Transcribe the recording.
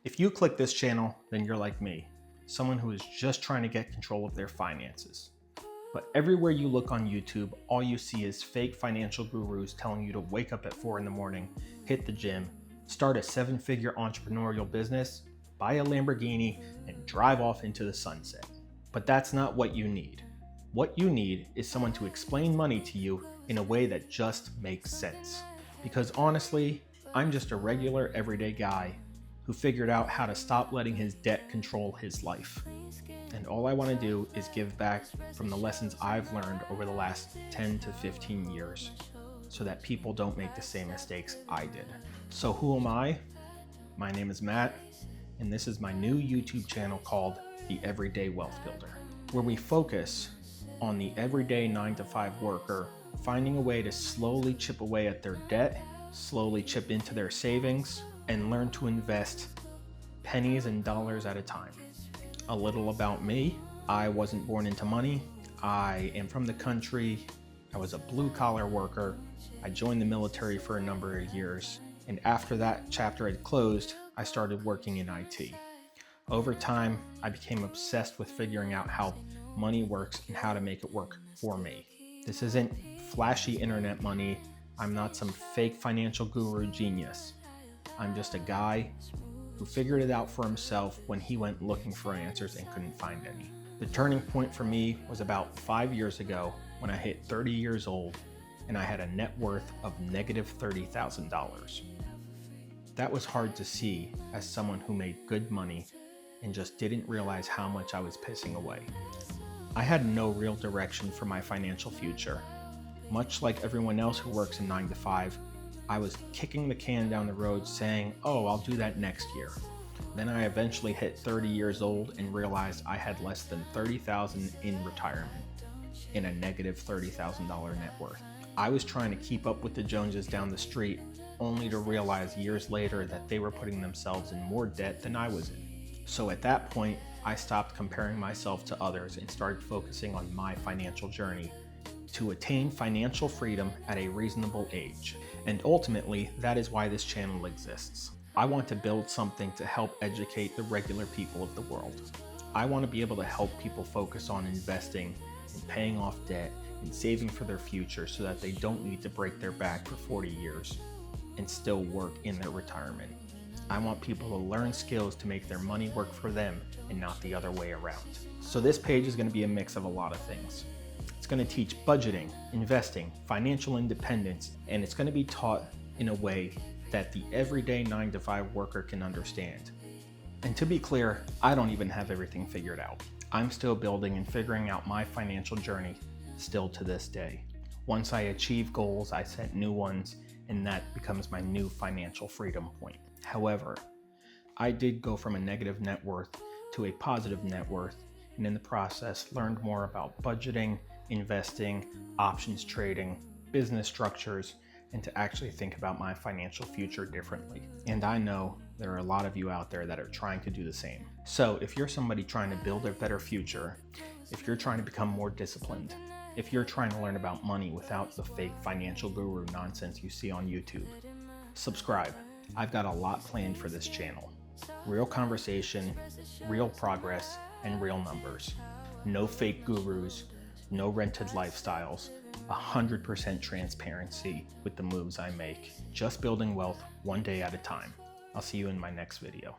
If you click this channel, then you're like me, someone who is just trying to get control of their finances. But everywhere you look on YouTube, all you see is fake financial gurus telling you to wake up at 4 in the morning, hit the gym, start a 7-figure entrepreneurial business, buy a Lamborghini, and drive off into the sunset. But that's not what you need. What you need is someone to explain money to you in a way that just makes sense. Because honestly, I'm just a regular everyday guy who figured out how to stop letting his debt control his life. And all I want to do is give back from the lessons I've learned over the last 10 to 15 years so that people don't make the same mistakes I did. So who am I? My name is Matt, and this is my new YouTube channel called The Everyday Wealth Builder, where we focus on the everyday 9-to-5 worker finding a way to slowly chip away at their debt, slowly chip into their savings, and learn to invest pennies and dollars at a time. A little about me: I wasn't born into money. I am from the country. I was a blue-collar worker. I joined the military for a number of years, and after that chapter had closed, I started working in IT. Over time, I became obsessed with figuring out how money works and how to make it work for me. This isn't flashy internet money. I'm not some fake financial guru genius. I'm just a guy who figured it out for himself when he went looking for answers and couldn't find any. The turning point for me was about 5 years ago when I hit 30 years old and I had a net worth of negative $30,000. That was hard to see as someone who made good money and just didn't realize how much I was pissing away. I had no real direction for my financial future. Much like everyone else who works a 9-to-5, I was kicking the can down the road saying, oh, I'll do that next year. Then I eventually hit 30 years old and realized I had less than $30,000 in retirement in a negative $30,000 net worth. I was trying to keep up with the Joneses down the street, only to realize years later that they were putting themselves in more debt than I was in. So at that point, I stopped comparing myself to others and started focusing on my financial journey to attain financial freedom at a reasonable age. And ultimately, that is why this channel exists. I want to build something to help educate the regular people of the world. I want to be able to help people focus on investing and paying off debt and saving for their future so that they don't need to break their back for 40 years and still work in their retirement. I want people to learn skills to make their money work for them and not the other way around. So this page is going to be a mix of a lot of things. It's going to teach budgeting, investing, financial independence, and it's going to be taught in a way that the everyday 9-to-5 worker can understand. And to be clear, I don't even have everything figured out. I'm still building and figuring out my financial journey still to this day. Once I achieve goals, I set new ones, and that becomes my new financial freedom point. However, I did go from a negative net worth to a positive net worth, and in the process learned more about budgeting, investing, options trading, business structures, and to actually think about my financial future differently. And I know there are a lot of you out there that are trying to do the same. So if you're somebody trying to build a better future, if you're trying to become more disciplined, if you're trying to learn about money without the fake financial guru nonsense you see on YouTube, subscribe. I've got a lot planned for this channel. Real conversation, real progress, and real numbers. No fake gurus, no rented lifestyles, 100% transparency with the moves I make. Just building wealth one day at a time. I'll see you in my next video.